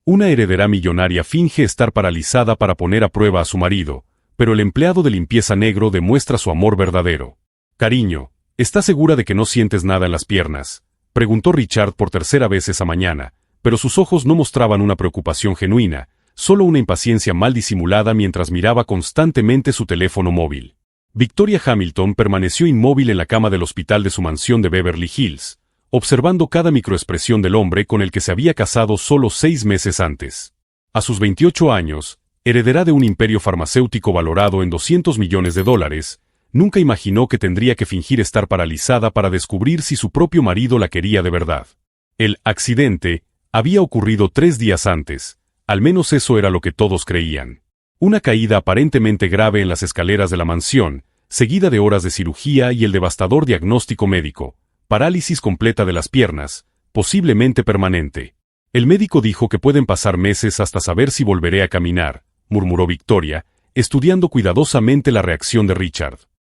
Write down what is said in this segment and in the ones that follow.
Una heredera millonaria finge estar paralizada para poner a prueba a su marido, pero el empleado de limpieza negro demuestra su amor verdadero. «Cariño, ¿estás segura de que no sientes nada en las piernas?», preguntó Richard por tercera vez esa mañana, pero sus ojos no mostraban una preocupación genuina, solo una impaciencia mal disimulada mientras miraba constantemente su teléfono móvil. Victoria Hamilton permaneció inmóvil en la cama del hospital de su mansión de Beverly Hills, observando cada microexpresión del hombre con el que se había casado solo 6 meses antes. A sus 28 años, heredera de un imperio farmacéutico valorado en $200 millones, nunca imaginó que tendría que fingir estar paralizada para descubrir si su propio marido la quería de verdad. El accidente había ocurrido 3 días antes, al menos eso era lo que todos creían. Una caída aparentemente grave en las escaleras de la mansión, seguida de horas de cirugía y el devastador diagnóstico médico: parálisis completa de las piernas, posiblemente permanente. El médico dijo que pueden pasar meses hasta saber si volveré a caminar, murmuró Victoria, estudiando cuidadosamente la reacción de Richard.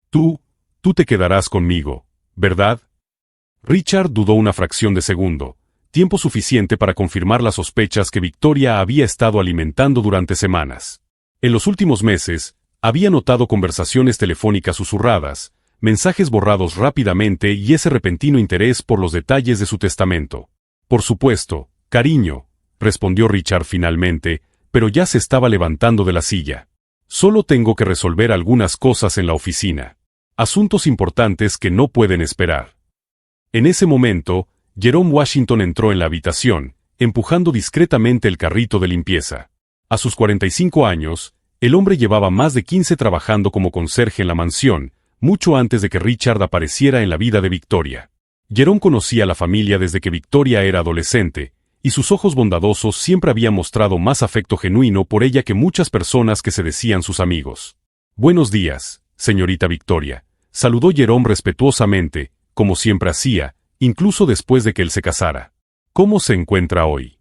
Tú te quedarás conmigo, ¿verdad? Richard dudó una fracción de segundo, tiempo suficiente para confirmar las sospechas que Victoria había estado alimentando durante semanas. En los últimos meses, había notado conversaciones telefónicas susurradas, mensajes borrados rápidamente y ese repentino interés por los detalles de su testamento. Por supuesto, cariño, respondió Richard finalmente, pero ya se estaba levantando de la silla. Solo tengo que resolver algunas cosas en la oficina. Asuntos importantes que no pueden esperar. En ese momento, Jerome Washington entró en la habitación, empujando discretamente el carrito de limpieza. A sus 45 años, el hombre llevaba más de 15 trabajando como conserje en la mansión, mucho antes de que Richard apareciera en la vida de Victoria. Jerome conocía a la familia desde que Victoria era adolescente, y sus ojos bondadosos siempre habían mostrado más afecto genuino por ella que muchas personas que se decían sus amigos. «Buenos días, señorita Victoria», saludó Jerome respetuosamente, como siempre hacía, incluso después de que él se casara. «¿Cómo se encuentra hoy?».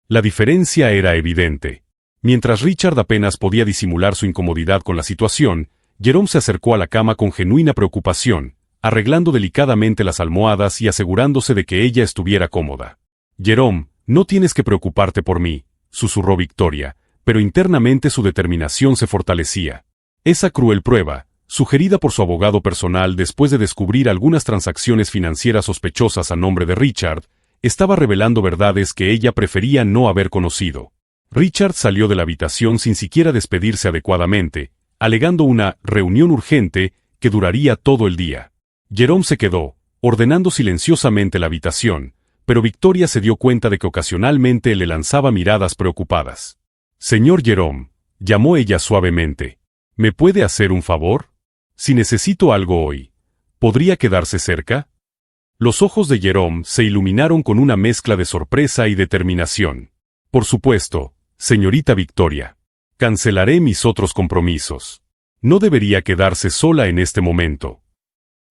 La diferencia era evidente. Mientras Richard apenas podía disimular su incomodidad con la situación, Jerome se acercó a la cama con genuina preocupación, arreglando delicadamente las almohadas y asegurándose de que ella estuviera cómoda. «Jerome, no tienes que preocuparte por mí», susurró Victoria, pero internamente su determinación se fortalecía. Esa cruel prueba, sugerida por su abogado personal después de descubrir algunas transacciones financieras sospechosas a nombre de Richard, estaba revelando verdades que ella prefería no haber conocido. Richard salió de la habitación sin siquiera despedirse adecuadamente, alegando una reunión urgente que duraría todo el día. Jerome se quedó, ordenando silenciosamente la habitación, pero Victoria se dio cuenta de que ocasionalmente le lanzaba miradas preocupadas. «Señor Jerome», llamó ella suavemente, «¿me puede hacer un favor? Si necesito algo hoy, ¿podría quedarse cerca?». Los ojos de Jerome se iluminaron con una mezcla de sorpresa y determinación. «Por supuesto, señorita Victoria. Cancelaré mis otros compromisos. No debería quedarse sola en este momento».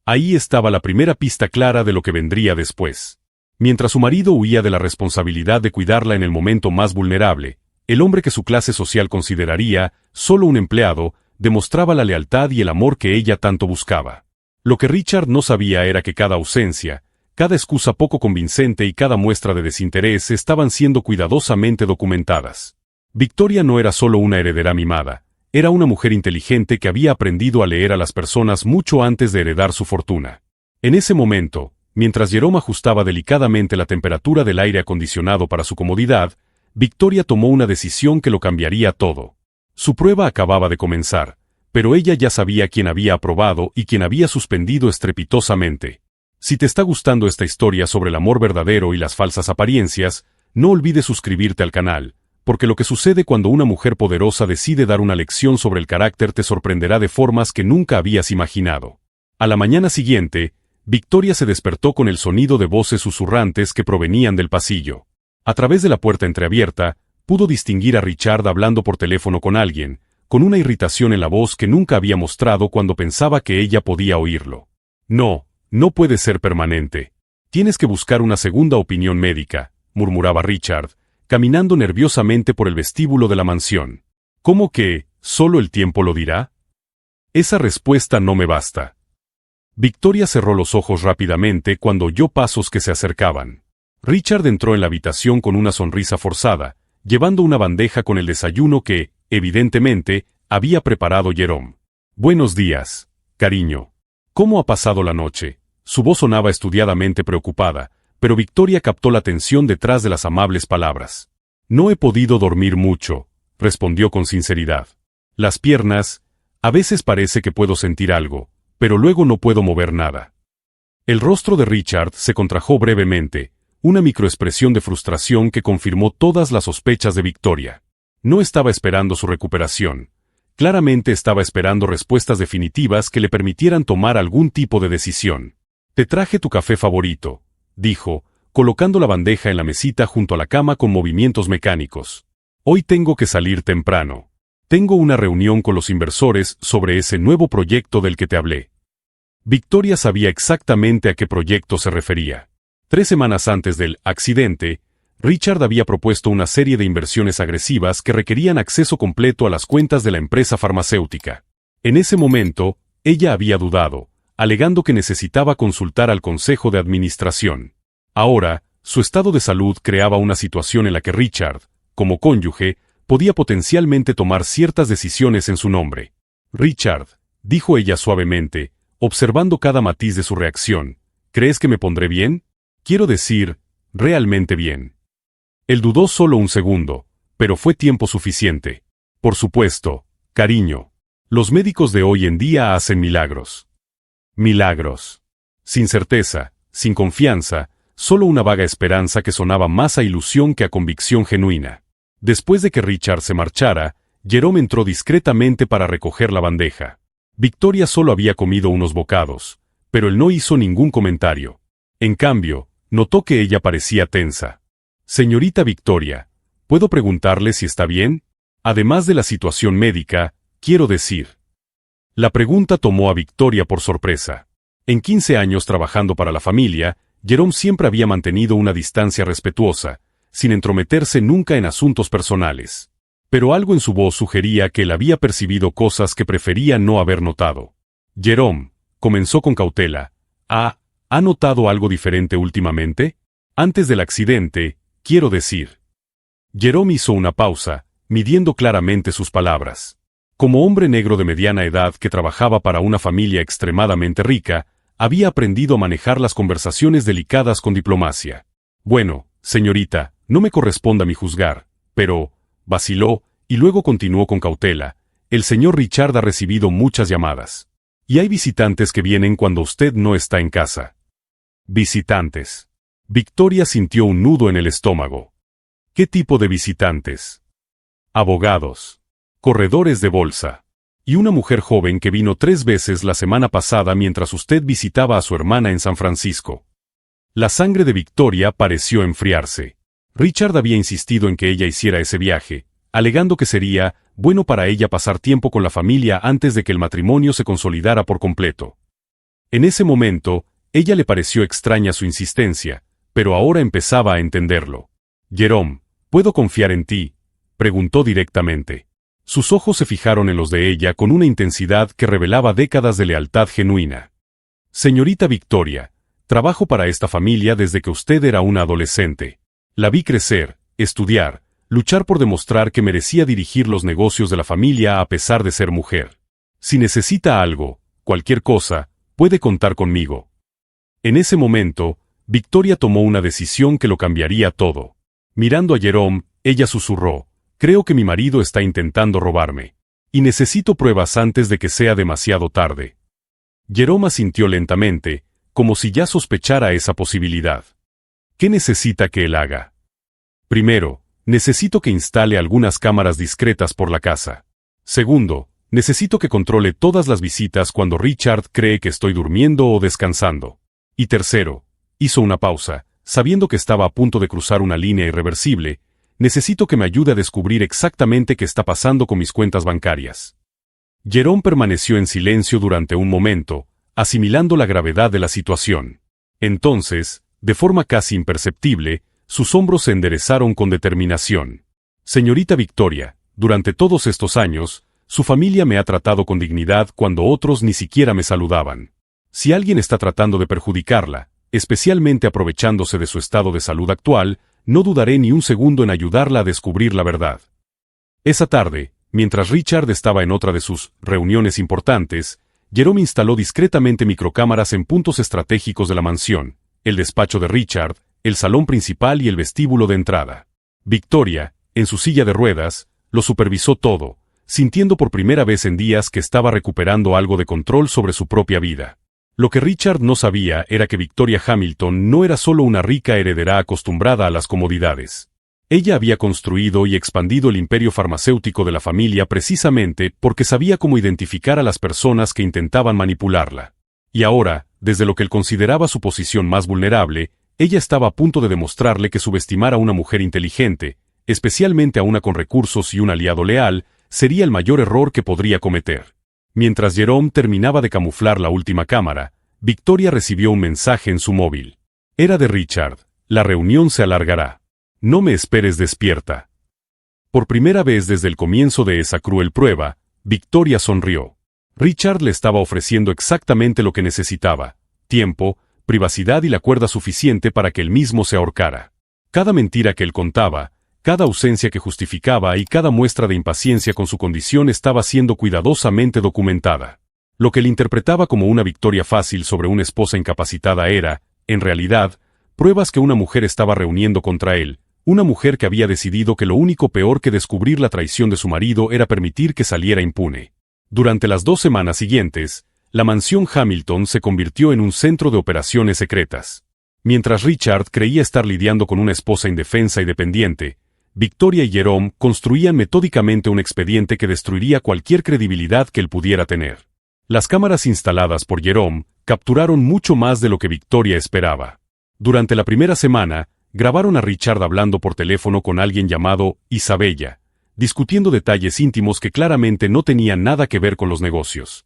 Ahí estaba la primera pista clara de lo que vendría después. Mientras su marido huía de la responsabilidad de cuidarla en el momento más vulnerable, el hombre que su clase social consideraría solo un empleado, demostraba la lealtad y el amor que ella tanto buscaba. Lo que Richard no sabía era que cada ausencia, cada excusa poco convincente y cada muestra de desinterés estaban siendo cuidadosamente documentadas. Victoria no era solo una heredera mimada, era una mujer inteligente que había aprendido a leer a las personas mucho antes de heredar su fortuna. En ese momento, mientras Jerome ajustaba delicadamente la temperatura del aire acondicionado para su comodidad, Victoria tomó una decisión que lo cambiaría todo. Su prueba acababa de comenzar, pero ella ya sabía quién había aprobado y quién había suspendido estrepitosamente. Si te está gustando esta historia sobre el amor verdadero y las falsas apariencias, no olvides suscribirte al canal, porque lo que sucede cuando una mujer poderosa decide dar una lección sobre el carácter te sorprenderá de formas que nunca habías imaginado. A la mañana siguiente, Victoria se despertó con el sonido de voces susurrantes que provenían del pasillo. A través de la puerta entreabierta, pudo distinguir a Richard hablando por teléfono con alguien, con una irritación en la voz que nunca había mostrado cuando pensaba que ella podía oírlo. No puede ser permanente. Tienes que buscar una segunda opinión médica, murmuraba Richard, caminando nerviosamente por el vestíbulo de la mansión. ¿Cómo que, solo el tiempo lo dirá? Esa respuesta no me basta. Victoria cerró los ojos rápidamente cuando oyó pasos que se acercaban. Richard entró en la habitación con una sonrisa forzada, llevando una bandeja con el desayuno que, evidentemente, había preparado Jerome. «Buenos días, cariño. ¿Cómo ha pasado la noche?». Su voz sonaba estudiadamente preocupada, pero Victoria captó la tensión detrás de las amables palabras. «No he podido dormir mucho», respondió con sinceridad. «Las piernas, a veces parece que puedo sentir algo, pero luego no puedo mover nada». El rostro de Richard se contrajo brevemente, una microexpresión de frustración que confirmó todas las sospechas de Victoria. No estaba esperando su recuperación. Claramente estaba esperando respuestas definitivas que le permitieran tomar algún tipo de decisión. «Te traje tu café favorito», dijo, colocando la bandeja en la mesita junto a la cama con movimientos mecánicos. «Hoy tengo que salir temprano. Tengo una reunión con los inversores sobre ese nuevo proyecto del que te hablé». Victoria sabía exactamente a qué proyecto se refería. 3 semanas antes del accidente, Richard había propuesto una serie de inversiones agresivas que requerían acceso completo a las cuentas de la empresa farmacéutica. En ese momento, ella había dudado, alegando que necesitaba consultar al consejo de administración. Ahora, su estado de salud creaba una situación en la que Richard, como cónyuge, podía potencialmente tomar ciertas decisiones en su nombre. «Richard», dijo ella suavemente, observando cada matiz de su reacción, «¿crees que me pondré bien? Quiero decir, realmente bien». Él dudó solo un segundo, pero fue tiempo suficiente. «Por supuesto, cariño. Los médicos de hoy en día hacen milagros». Milagros. Sin certeza, sin confianza, solo una vaga esperanza que sonaba más a ilusión que a convicción genuina. Después de que Richard se marchara, Jerome entró discretamente para recoger la bandeja. Victoria solo había comido unos bocados, pero él no hizo ningún comentario. En cambio, notó que ella parecía tensa. «Señorita Victoria, ¿puedo preguntarle si está bien? Además de la situación médica, quiero decir». La pregunta tomó a Victoria por sorpresa. En 15 años trabajando para la familia, Jerome siempre había mantenido una distancia respetuosa, sin entrometerse nunca en asuntos personales. Pero algo en su voz sugería que él había percibido cosas que prefería no haber notado. «Jerome», comenzó con cautela, ¿ha notado algo diferente últimamente? Antes del accidente, quiero decir». Jerome hizo una pausa, midiendo claramente sus palabras. Como hombre negro de mediana edad que trabajaba para una familia extremadamente rica, había aprendido a manejar las conversaciones delicadas con diplomacia. «Bueno, señorita, no me corresponde a mí juzgar, pero», vaciló, y luego continuó con cautela, «el señor Richard ha recibido muchas llamadas. Y hay visitantes que vienen cuando usted no está en casa». «Visitantes». Victoria sintió un nudo en el estómago. «¿Qué tipo de visitantes?» «Abogados. Corredores de bolsa. Y una mujer joven que vino 3 veces la semana pasada mientras usted visitaba a su hermana en San Francisco». La sangre de Victoria pareció enfriarse. Richard había insistido en que ella hiciera ese viaje, alegando que sería bueno para ella pasar tiempo con la familia antes de que el matrimonio se consolidara por completo. En ese momento, ella le pareció extraña su insistencia, pero ahora empezaba a entenderlo. «Jerome, ¿puedo confiar en ti?», preguntó directamente. Sus ojos se fijaron en los de ella con una intensidad que revelaba décadas de lealtad genuina. «Señorita Victoria, trabajo para esta familia desde que usted era una adolescente. La vi crecer, estudiar, luchar por demostrar que merecía dirigir los negocios de la familia a pesar de ser mujer. Si necesita algo, cualquier cosa, puede contar conmigo». En ese momento, Victoria tomó una decisión que lo cambiaría todo. Mirando a Jerome, ella susurró, «Creo que mi marido está intentando robarme. Y necesito pruebas antes de que sea demasiado tarde». Jerome asintió lentamente, como si ya sospechara esa posibilidad. «¿Qué necesita que él haga?» «Primero, necesito que instale algunas cámaras discretas por la casa. Segundo, necesito que controle todas las visitas cuando Richard cree que estoy durmiendo o descansando. Y tercero», hizo una pausa, sabiendo que estaba a punto de cruzar una línea irreversible, «necesito que me ayude a descubrir exactamente qué está pasando con mis cuentas bancarias». Jerome permaneció en silencio durante un momento, asimilando la gravedad de la situación. Entonces, de forma casi imperceptible, sus hombros se enderezaron con determinación. «Señorita Victoria, durante todos estos años, su familia me ha tratado con dignidad cuando otros ni siquiera me saludaban. Si alguien está tratando de perjudicarla, especialmente aprovechándose de su estado de salud actual, no dudaré ni un segundo en ayudarla a descubrir la verdad. Esa tarde, mientras Richard estaba en otra de sus reuniones importantes, Jerome instaló discretamente microcámaras en puntos estratégicos de la mansión, el despacho de Richard, el salón principal y el vestíbulo de entrada. Victoria, en su silla de ruedas, lo supervisó todo, sintiendo por primera vez en días que estaba recuperando algo de control sobre su propia vida. Lo que Richard no sabía era que Victoria Hamilton no era solo una rica heredera acostumbrada a las comodidades. Ella había construido y expandido el imperio farmacéutico de la familia precisamente porque sabía cómo identificar a las personas que intentaban manipularla. Y ahora, desde lo que él consideraba su posición más vulnerable, ella estaba a punto de demostrarle que subestimar a una mujer inteligente, especialmente a una con recursos y un aliado leal, sería el mayor error que podría cometer. Mientras Jerome terminaba de camuflar la última cámara, Victoria recibió un mensaje en su móvil. Era de Richard: la reunión se alargará. No me esperes despierta. Por primera vez desde el comienzo de esa cruel prueba, Victoria sonrió. Richard le estaba ofreciendo exactamente lo que necesitaba: tiempo, privacidad y la cuerda suficiente para que él mismo se ahorcara. Cada mentira que él contaba, cada ausencia que justificaba y cada muestra de impaciencia con su condición estaba siendo cuidadosamente documentada. Lo que él interpretaba como una victoria fácil sobre una esposa incapacitada era, en realidad, pruebas que una mujer estaba reuniendo contra él, una mujer que había decidido que lo único peor que descubrir la traición de su marido era permitir que saliera impune. Durante las 2 semanas siguientes, la mansión Hamilton se convirtió en un centro de operaciones secretas. Mientras Richard creía estar lidiando con una esposa indefensa y dependiente, Victoria y Jerome construían metódicamente un expediente que destruiría cualquier credibilidad que él pudiera tener. Las cámaras instaladas por Jerome capturaron mucho más de lo que Victoria esperaba. Durante la primera semana, grabaron a Richard hablando por teléfono con alguien llamado Isabella, discutiendo detalles íntimos que claramente no tenían nada que ver con los negocios.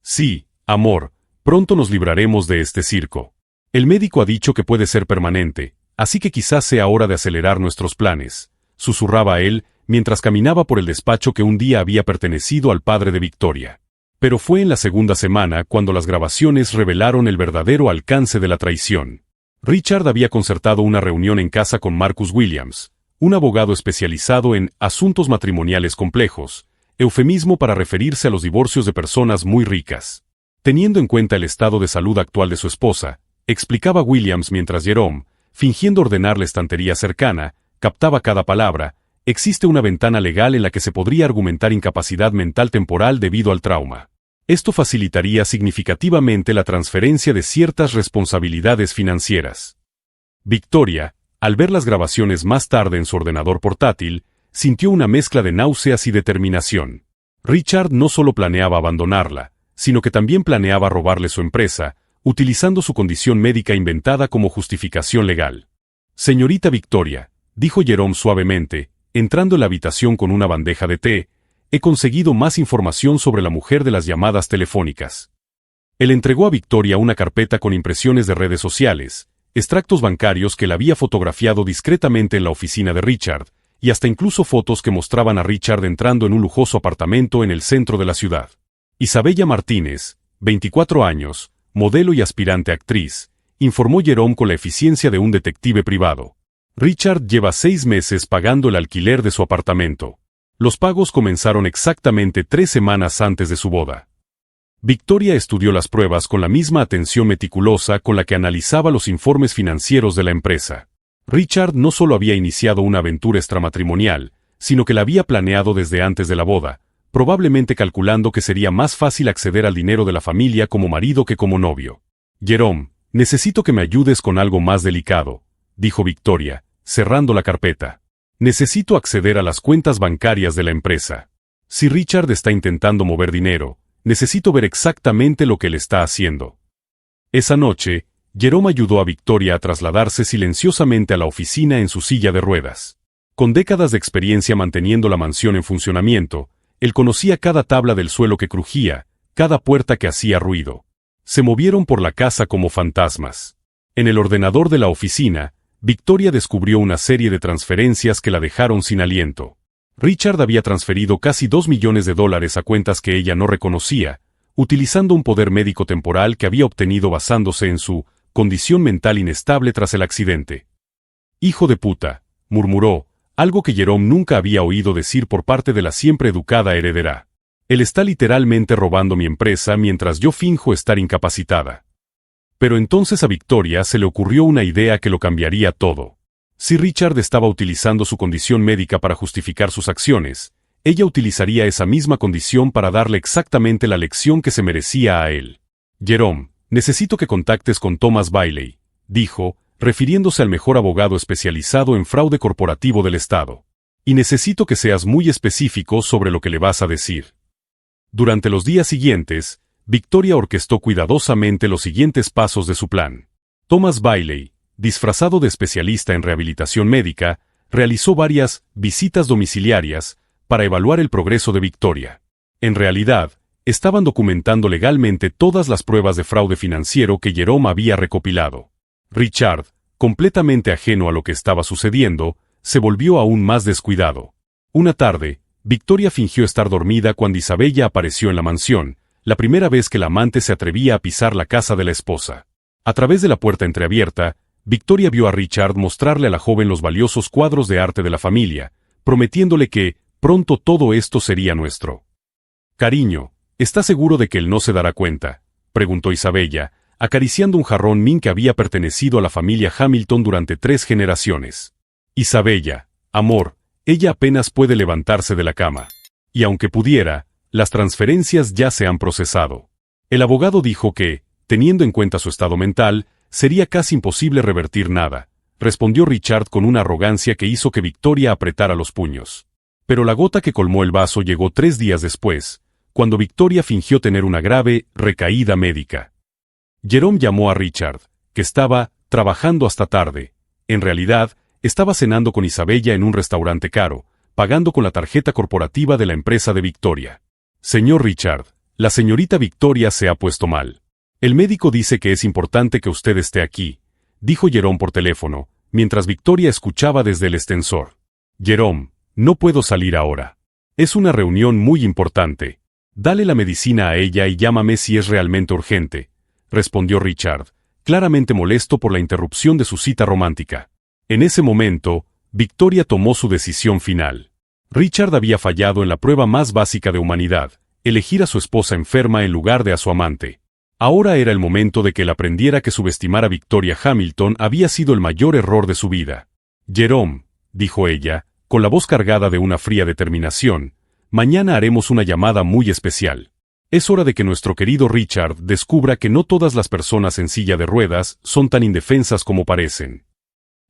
Sí, amor, pronto nos libraremos de este circo. El médico ha dicho que puede ser permanente, así que quizás sea hora de acelerar nuestros planes, susurraba él, mientras caminaba por el despacho que un día había pertenecido al padre de Victoria. Pero fue en la segunda semana cuando las grabaciones revelaron el verdadero alcance de la traición. Richard había concertado una reunión en casa con Marcus Williams, un abogado especializado en asuntos matrimoniales complejos, eufemismo para referirse a los divorcios de personas muy ricas. Teniendo en cuenta el estado de salud actual de su esposa, explicaba Williams mientras Jerome, fingiendo ordenar la estantería cercana, captaba cada palabra, existe una ventana legal en la que se podría argumentar incapacidad mental temporal debido al trauma. Esto facilitaría significativamente la transferencia de ciertas responsabilidades financieras. Victoria, al ver las grabaciones más tarde en su ordenador portátil, sintió una mezcla de náuseas y determinación. Richard no solo planeaba abandonarla, sino que también planeaba robarle su empresa, utilizando su condición médica inventada como justificación legal. Señorita Victoria, dijo Jerome suavemente, entrando en la habitación con una bandeja de té, he conseguido más información sobre la mujer de las llamadas telefónicas. Él entregó a Victoria una carpeta con impresiones de redes sociales, extractos bancarios que él había fotografiado discretamente en la oficina de Richard, y hasta incluso fotos que mostraban a Richard entrando en un lujoso apartamento en el centro de la ciudad. Isabella Martínez, 24 años, modelo y aspirante actriz, informó Jerome con la eficiencia de un detective privado. Richard lleva 6 meses pagando el alquiler de su apartamento. Los pagos comenzaron exactamente 3 semanas antes de su boda. Victoria estudió las pruebas con la misma atención meticulosa con la que analizaba los informes financieros de la empresa. Richard no solo había iniciado una aventura extramatrimonial, sino que la había planeado desde antes de la boda, probablemente calculando que sería más fácil acceder al dinero de la familia como marido que como novio. Jerome, necesito que me ayudes con algo más delicado, dijo Victoria, cerrando la carpeta. Necesito acceder a las cuentas bancarias de la empresa. Si Richard está intentando mover dinero, necesito ver exactamente lo que él está haciendo. Esa noche, Jerome ayudó a Victoria a trasladarse silenciosamente a la oficina en su silla de ruedas. Con décadas de experiencia manteniendo la mansión en funcionamiento, él conocía cada tabla del suelo que crujía, cada puerta que hacía ruido. Se movieron por la casa como fantasmas. En el ordenador de la oficina, Victoria descubrió una serie de transferencias que la dejaron sin aliento. Richard había transferido casi $2 millones a cuentas que ella no reconocía, utilizando un poder médico temporal que había obtenido basándose en su condición mental inestable tras el accidente. Hijo de puta, murmuró, algo que Jerome nunca había oído decir por parte de la siempre educada heredera. Él está literalmente robando mi empresa mientras yo finjo estar incapacitada. Pero entonces a Victoria se le ocurrió una idea que lo cambiaría todo. Si Richard estaba utilizando su condición médica para justificar sus acciones, ella utilizaría esa misma condición para darle exactamente la lección que se merecía a él. Jerome, necesito que contactes con Thomas Bailey, dijo, refiriéndose al mejor abogado especializado en fraude corporativo del Estado. Y necesito que seas muy específico sobre lo que le vas a decir. Durante los días siguientes, Victoria orquestó cuidadosamente los siguientes pasos de su plan. Thomas Bailey, disfrazado de especialista en rehabilitación médica, realizó varias visitas domiciliarias para evaluar el progreso de Victoria. En realidad, estaban documentando legalmente todas las pruebas de fraude financiero que Jerome había recopilado. Richard, completamente ajeno a lo que estaba sucediendo, se volvió aún más descuidado. Una tarde, Victoria fingió estar dormida cuando Isabella apareció en la mansión, la primera vez que la amante se atrevía a pisar la casa de la esposa. A través de la puerta entreabierta, Victoria vio a Richard mostrarle a la joven los valiosos cuadros de arte de la familia, prometiéndole que, pronto todo esto sería nuestro. «Cariño, ¿estás seguro de que él no se dará cuenta?», preguntó Isabella, acariciando un jarrón Min que había pertenecido a la familia Hamilton durante 3 generaciones. «Isabella, amor, ella apenas puede levantarse de la cama. Y aunque pudiera, las transferencias ya se han procesado». El abogado dijo que, teniendo en cuenta su estado mental, sería casi imposible revertir nada, respondió Richard con una arrogancia que hizo que Victoria apretara los puños. Pero la gota que colmó el vaso llegó 3 días después, cuando Victoria fingió tener una grave recaída médica. Jerome llamó a Richard, que estaba trabajando hasta tarde. En realidad, estaba cenando con Isabella en un restaurante caro, pagando con la tarjeta corporativa de la empresa de Victoria. «Señor Richard, la señorita Victoria se ha puesto mal. El médico dice que es importante que usted esté aquí», dijo Jerome por teléfono, mientras Victoria escuchaba desde el extensor. «Jerome, no puedo salir ahora. Es una reunión muy importante. Dale la medicina a ella y llámame si es realmente urgente», respondió Richard, claramente molesto por la interrupción de su cita romántica. En ese momento, Victoria tomó su decisión final. Richard había fallado en la prueba más básica de humanidad, elegir a su esposa enferma en lugar de a su amante. Ahora era el momento de que él aprendiera que subestimar a Victoria Hamilton había sido el mayor error de su vida. «Jerome», dijo ella, con la voz cargada de una fría determinación, «mañana haremos una llamada muy especial. Es hora de que nuestro querido Richard descubra que no todas las personas en silla de ruedas son tan indefensas como parecen».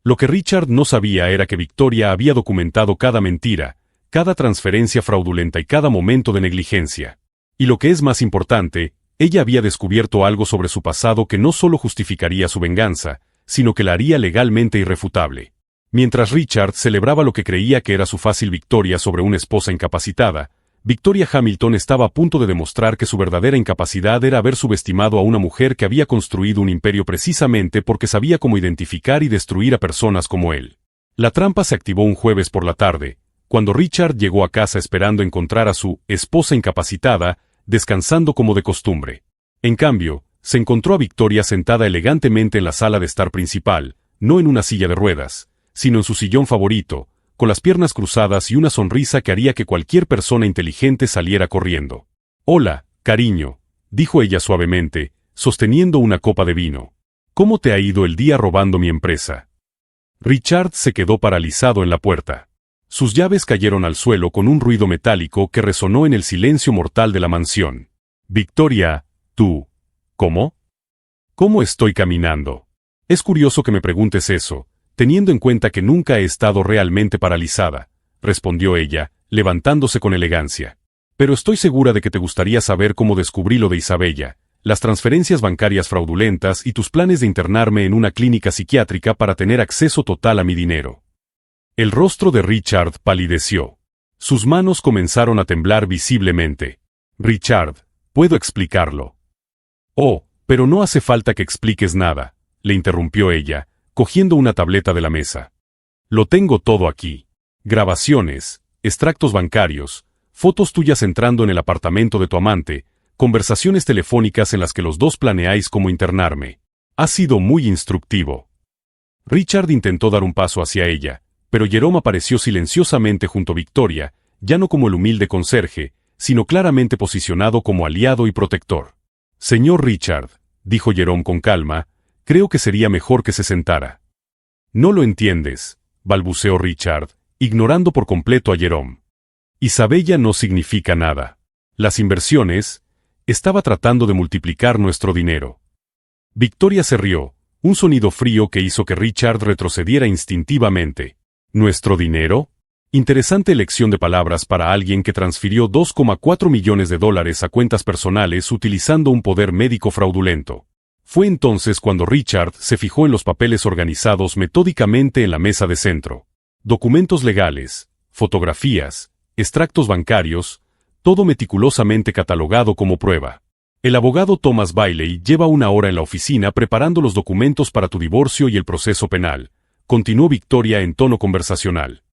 Lo que Richard no sabía era que Victoria había documentado cada mentira, cada transferencia fraudulenta y cada momento de negligencia. Y lo que es más importante, ella había descubierto algo sobre su pasado que no solo justificaría su venganza, sino que la haría legalmente irrefutable. Mientras Richard celebraba lo que creía que era su fácil victoria sobre una esposa incapacitada, Victoria Hamilton estaba a punto de demostrar que su verdadera incapacidad era haber subestimado a una mujer que había construido un imperio precisamente porque sabía cómo identificar y destruir a personas como él. La trampa se activó un jueves por la tarde, cuando Richard llegó a casa esperando encontrar a su esposa incapacitada, descansando como de costumbre. En cambio, se encontró a Victoria sentada elegantemente en la sala de estar principal, no en una silla de ruedas, sino en su sillón favorito, con las piernas cruzadas y una sonrisa que haría que cualquier persona inteligente saliera corriendo. «Hola, cariño», dijo ella suavemente, sosteniendo una copa de vino. «¿Cómo te ha ido el día robando mi empresa?». Richard se quedó paralizado en la puerta. Sus llaves cayeron al suelo con un ruido metálico que resonó en el silencio mortal de la mansión. «Victoria, tú. ¿Cómo? ¿Cómo estoy caminando? Es curioso que me preguntes eso, teniendo en cuenta que nunca he estado realmente paralizada», respondió ella, levantándose con elegancia. «Pero estoy segura de que te gustaría saber cómo descubrí lo de Isabella, las transferencias bancarias fraudulentas y tus planes de internarme en una clínica psiquiátrica para tener acceso total a mi dinero». El rostro de Richard palideció. Sus manos comenzaron a temblar visiblemente. «Richard, puedo explicarlo». «Oh, pero no hace falta que expliques nada», le interrumpió ella, cogiendo una tableta de la mesa. «Lo tengo todo aquí. Grabaciones, extractos bancarios, fotos tuyas entrando en el apartamento de tu amante, conversaciones telefónicas en las que los dos planeáis cómo internarme. Ha sido muy instructivo». Richard intentó dar un paso hacia ella, pero Jerome apareció silenciosamente junto a Victoria, ya no como el humilde conserje, sino claramente posicionado como aliado y protector. Señor Richard, dijo Jerome con calma, creo que sería mejor que se sentara. No lo entiendes, balbuceó Richard, ignorando por completo a Jerome. Isabella no significa nada. Las inversiones, estaba tratando de multiplicar nuestro dinero. Victoria se rió, un sonido frío que hizo que Richard retrocediera instintivamente. ¿Nuestro dinero? Interesante elección de palabras para alguien que transfirió $2,4 millones a cuentas personales utilizando un poder médico fraudulento. Fue entonces cuando Richard se fijó en los papeles organizados metódicamente en la mesa de centro. Documentos legales, fotografías, extractos bancarios, todo meticulosamente catalogado como prueba. El abogado Thomas Bailey lleva 1 hora en la oficina preparando los documentos para tu divorcio y el proceso penal, continuó Victoria en tono conversacional.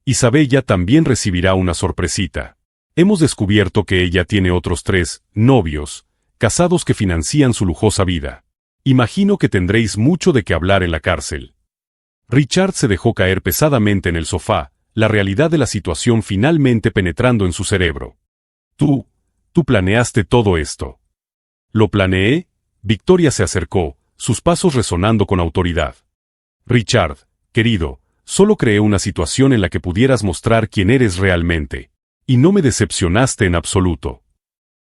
Isabella también recibirá una sorpresita. Hemos descubierto que ella tiene otros 3 novios, casados que financian su lujosa vida. Imagino que tendréis mucho de qué hablar en la cárcel. Richard se dejó caer pesadamente en el sofá, la realidad de la situación finalmente penetrando en su cerebro. Tú planeaste todo esto. ¿Lo planeé? Victoria se acercó, sus pasos resonando con autoridad. Richard, querido, solo creé una situación en la que pudieras mostrar quién eres realmente. Y no me decepcionaste en absoluto.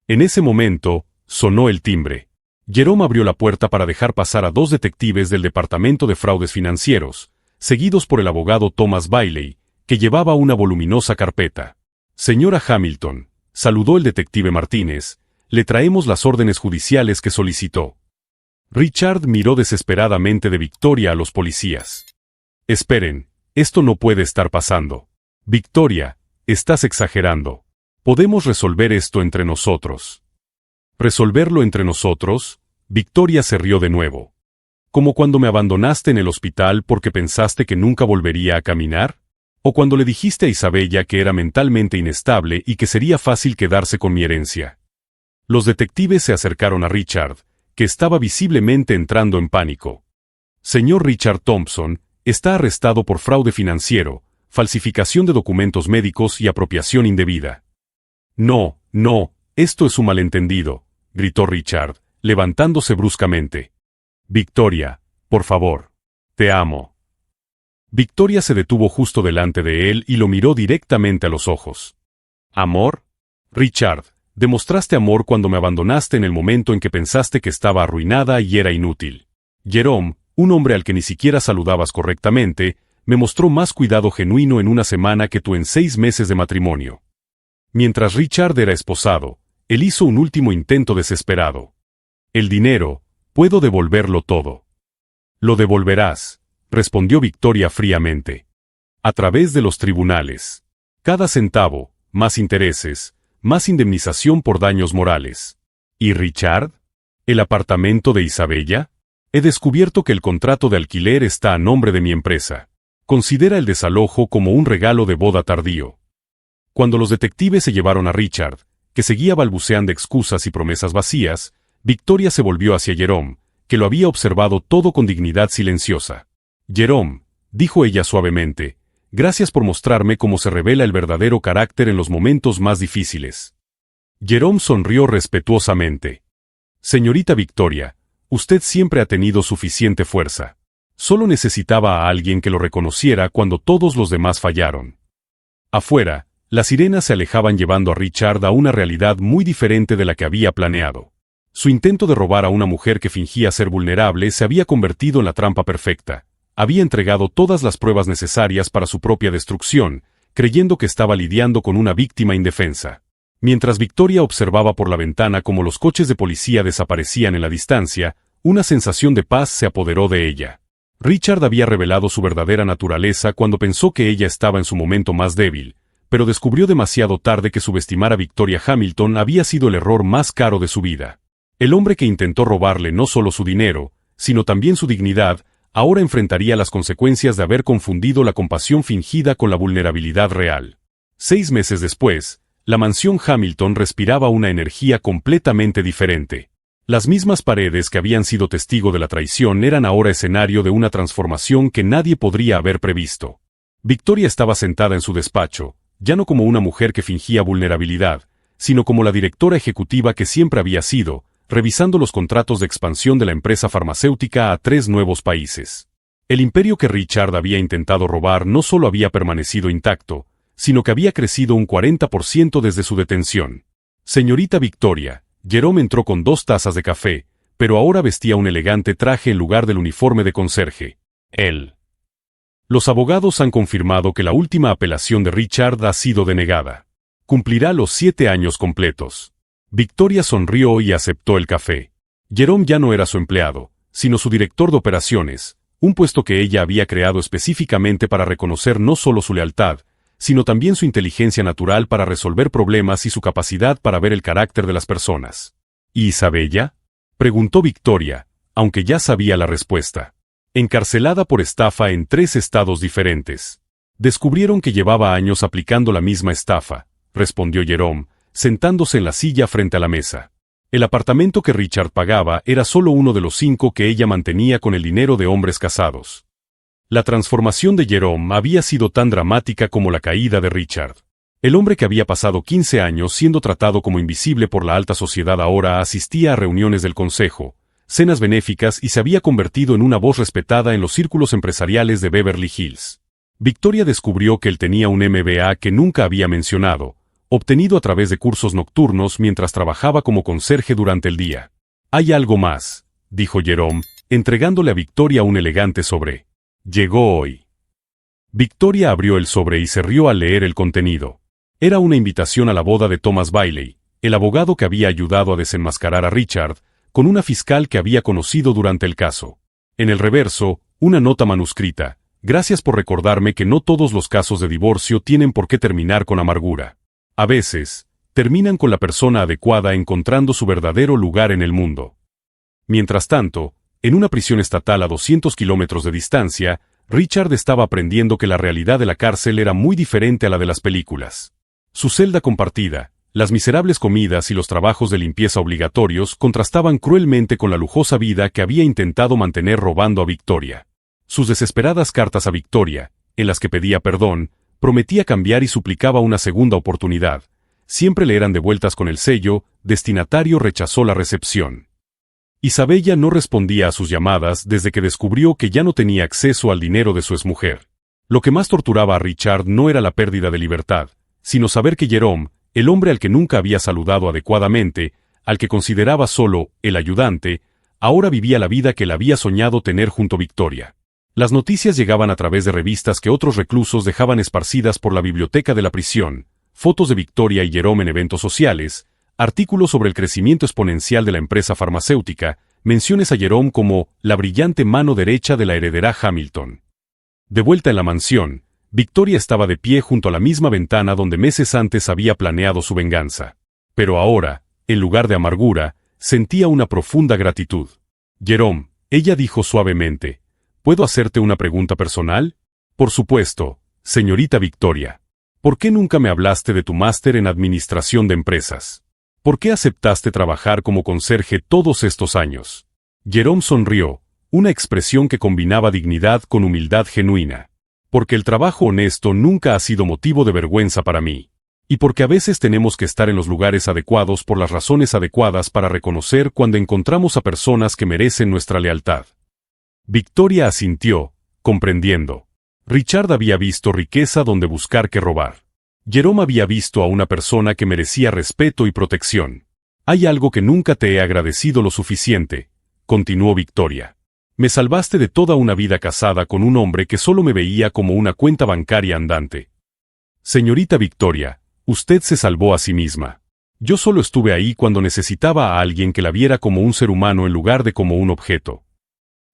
En ese momento, sonó el timbre. Jerome abrió la puerta para dejar pasar a 2 detectives del Departamento de Fraudes Financieros, seguidos por el abogado Thomas Bailey, que llevaba una voluminosa carpeta. Señora Hamilton, saludó el detective Martínez, le traemos las órdenes judiciales que solicitó. Richard miró desesperadamente de Victoria a los policías. Esperen, esto no puede estar pasando. Victoria, estás exagerando. Podemos resolver esto entre nosotros. ¿Resolverlo entre nosotros? Victoria se rió de nuevo. ¿Como cuando me abandonaste en el hospital porque pensaste que nunca volvería a caminar? ¿O cuando le dijiste a Isabella que era mentalmente inestable y que sería fácil quedarse con mi herencia? Los detectives se acercaron a Richard, que estaba visiblemente entrando en pánico. Señor Richard Thompson, está arrestado por fraude financiero, falsificación de documentos médicos y apropiación indebida. No, esto es un malentendido, gritó Richard, levantándose bruscamente. Victoria, por favor. Te amo. Victoria se detuvo justo delante de él y lo miró directamente a los ojos. ¿Amor? Richard, demostraste amor cuando me abandonaste en el momento en que pensaste que estaba arruinada y era inútil. Jerome, un hombre al que ni siquiera saludabas correctamente, me mostró más cuidado genuino en 1 semana que tú en 6 meses de matrimonio. Mientras Richard era esposado, él hizo un último intento desesperado. El dinero, puedo devolverlo todo. Lo devolverás, respondió Victoria fríamente. A través de los tribunales. Cada centavo, más intereses, más indemnización por daños morales. ¿Y Richard? ¿El apartamento de Isabella? He descubierto que el contrato de alquiler está a nombre de mi empresa. Considera el desalojo como un regalo de boda tardío. Cuando los detectives se llevaron a Richard, que seguía balbuceando excusas y promesas vacías, Victoria se volvió hacia Jerome, que lo había observado todo con dignidad silenciosa. Jerome, dijo ella suavemente, gracias por mostrarme cómo se revela el verdadero carácter en los momentos más difíciles. Jerome sonrió respetuosamente. Señorita Victoria, usted siempre ha tenido suficiente fuerza. Solo necesitaba a alguien que lo reconociera cuando todos los demás fallaron. Afuera, las sirenas se alejaban llevando a Richard a una realidad muy diferente de la que había planeado. Su intento de robar a una mujer que fingía ser vulnerable se había convertido en la trampa perfecta. Había entregado todas las pruebas necesarias para su propia destrucción, creyendo que estaba lidiando con una víctima indefensa. Mientras Victoria observaba por la ventana cómo los coches de policía desaparecían en la distancia, una sensación de paz se apoderó de ella. Richard había revelado su verdadera naturaleza cuando pensó que ella estaba en su momento más débil, pero descubrió demasiado tarde que subestimar a Victoria Hamilton había sido el error más caro de su vida. El hombre que intentó robarle no solo su dinero, sino también su dignidad, ahora enfrentaría las consecuencias de haber confundido la compasión fingida con la vulnerabilidad real. 6 meses después, la mansión Hamilton respiraba una energía completamente diferente. Las mismas paredes que habían sido testigo de la traición eran ahora escenario de una transformación que nadie podría haber previsto. Victoria estaba sentada en su despacho, ya no como una mujer que fingía vulnerabilidad, sino como la directora ejecutiva que siempre había sido, revisando los contratos de expansión de la empresa farmacéutica a 3 nuevos países. El imperio que Richard había intentado robar no solo había permanecido intacto, sino que había crecido un 40% desde su detención. Señorita Victoria, Jerome entró con 2 tazas de café, pero ahora vestía un elegante traje en lugar del uniforme de conserje. Los abogados han confirmado que la última apelación de Richard ha sido denegada. Cumplirá los 7 años completos. Victoria sonrió y aceptó el café. Jerome ya no era su empleado, sino su director de operaciones, un puesto que ella había creado específicamente para reconocer no solo su lealtad, sino también su inteligencia natural para resolver problemas y su capacidad para ver el carácter de las personas. ¿Y Isabella?, preguntó Victoria, aunque ya sabía la respuesta. Encarcelada por estafa en 3 estados diferentes. Descubrieron que llevaba años aplicando la misma estafa, respondió Jerome, sentándose en la silla frente a la mesa. El apartamento que Richard pagaba era solo uno de los 5 que ella mantenía con el dinero de hombres casados. La transformación de Jerome había sido tan dramática como la caída de Richard. El hombre que había pasado 15 años siendo tratado como invisible por la alta sociedad ahora asistía a reuniones del consejo, cenas benéficas y se había convertido en una voz respetada en los círculos empresariales de Beverly Hills. Victoria descubrió que él tenía un MBA que nunca había mencionado, obtenido a través de cursos nocturnos mientras trabajaba como conserje durante el día. «Hay algo más», dijo Jerome, entregándole a Victoria un elegante sobre. «Llegó hoy». Victoria abrió el sobre y se rió al leer el contenido. Era una invitación a la boda de Thomas Bailey, el abogado que había ayudado a desenmascarar a Richard, con una fiscal que había conocido durante el caso. En el reverso, una nota manuscrita: «Gracias por recordarme que no todos los casos de divorcio tienen por qué terminar con amargura. A veces, terminan con la persona adecuada encontrando su verdadero lugar en el mundo». Mientras tanto, en una prisión estatal a 200 kilómetros de distancia, Richard estaba aprendiendo que la realidad de la cárcel era muy diferente a la de las películas. Su celda compartida, las miserables comidas y los trabajos de limpieza obligatorios contrastaban cruelmente con la lujosa vida que había intentado mantener robando a Victoria. Sus desesperadas cartas a Victoria, en las que pedía perdón, prometía cambiar y suplicaba una segunda oportunidad, siempre le eran devueltas con el sello: «Destinatario rechazó la recepción». Isabella no respondía a sus llamadas desde que descubrió que ya no tenía acceso al dinero de su exmujer. Lo que más torturaba a Richard no era la pérdida de libertad, sino saber que Jerome, el hombre al que nunca había saludado adecuadamente, al que consideraba solo el ayudante, ahora vivía la vida que él había soñado tener junto a Victoria. Las noticias llegaban a través de revistas que otros reclusos dejaban esparcidas por la biblioteca de la prisión, fotos de Victoria y Jerome en eventos sociales, artículos sobre el crecimiento exponencial de la empresa farmacéutica, menciones a Jerome como la brillante mano derecha de la heredera Hamilton. De vuelta en la mansión, Victoria estaba de pie junto a la misma ventana donde meses antes había planeado su venganza. Pero ahora, en lugar de amargura, sentía una profunda gratitud. «Jerome», ella dijo suavemente, «¿puedo hacerte una pregunta personal?» «Por supuesto, señorita Victoria. ¿Por qué nunca me hablaste de tu máster en administración de empresas? ¿Por qué aceptaste trabajar como conserje todos estos años?» Jerome sonrió, una expresión que combinaba dignidad con humildad genuina. «Porque el trabajo honesto nunca ha sido motivo de vergüenza para mí. Y porque a veces tenemos que estar en los lugares adecuados por las razones adecuadas para reconocer cuando encontramos a personas que merecen nuestra lealtad». Victoria asintió, comprendiendo. Richard había visto riqueza donde buscar que robar. Jerome había visto a una persona que merecía respeto y protección. «Hay algo que nunca te he agradecido lo suficiente», continuó Victoria. «Me salvaste de toda una vida casada con un hombre que solo me veía como una cuenta bancaria andante». «Señorita Victoria, usted se salvó a sí misma. Yo solo estuve ahí cuando necesitaba a alguien que la viera como un ser humano en lugar de como un objeto».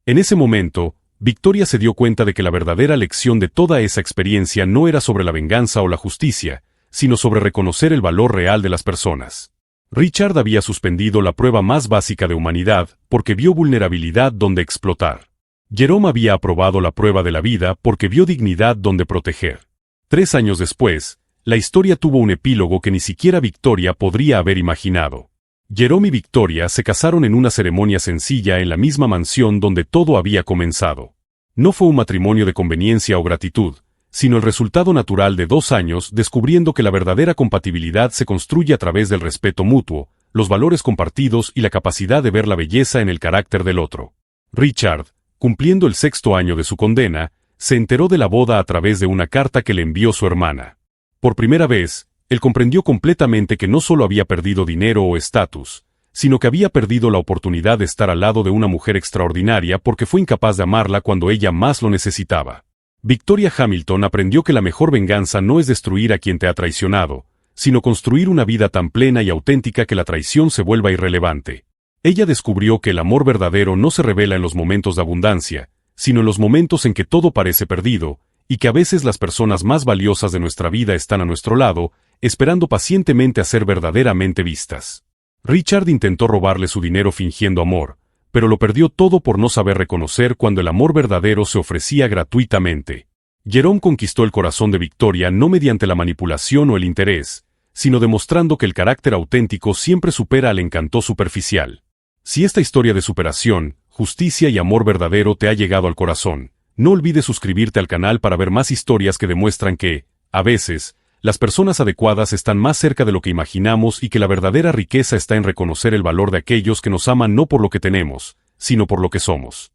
En ese momento, Victoria se dio cuenta de que la verdadera lección de toda esa experiencia no era sobre la venganza o la justicia, sino sobre reconocer el valor real de las personas. Richard había suspendido la prueba más básica de humanidad porque vio vulnerabilidad donde explotar. Jerome había aprobado la prueba de la vida porque vio dignidad donde proteger. 3 años después, la historia tuvo un epílogo que ni siquiera Victoria podría haber imaginado. Jerome y Victoria se casaron en una ceremonia sencilla en la misma mansión donde todo había comenzado. No fue un matrimonio de conveniencia o gratitud, sino el resultado natural de 2 años descubriendo que la verdadera compatibilidad se construye a través del respeto mutuo, los valores compartidos y la capacidad de ver la belleza en el carácter del otro. Richard, cumpliendo el 6º año de su condena, se enteró de la boda a través de una carta que le envió su hermana. Por primera vez, él comprendió completamente que no solo había perdido dinero o estatus, sino que había perdido la oportunidad de estar al lado de una mujer extraordinaria porque fue incapaz de amarla cuando ella más lo necesitaba. Victoria Hamilton aprendió que la mejor venganza no es destruir a quien te ha traicionado, sino construir una vida tan plena y auténtica que la traición se vuelva irrelevante. Ella descubrió que el amor verdadero no se revela en los momentos de abundancia, sino en los momentos en que todo parece perdido, y que a veces las personas más valiosas de nuestra vida están a nuestro lado, esperando pacientemente a ser verdaderamente vistas. Richard intentó robarle su dinero fingiendo amor, pero lo perdió todo por no saber reconocer cuando el amor verdadero se ofrecía gratuitamente. Jerome conquistó el corazón de Victoria no mediante la manipulación o el interés, sino demostrando que el carácter auténtico siempre supera al encanto superficial. Si esta historia de superación, justicia y amor verdadero te ha llegado al corazón, no olvides suscribirte al canal para ver más historias que demuestran que, a veces, las personas adecuadas están más cerca de lo que imaginamos y que la verdadera riqueza está en reconocer el valor de aquellos que nos aman no por lo que tenemos, sino por lo que somos.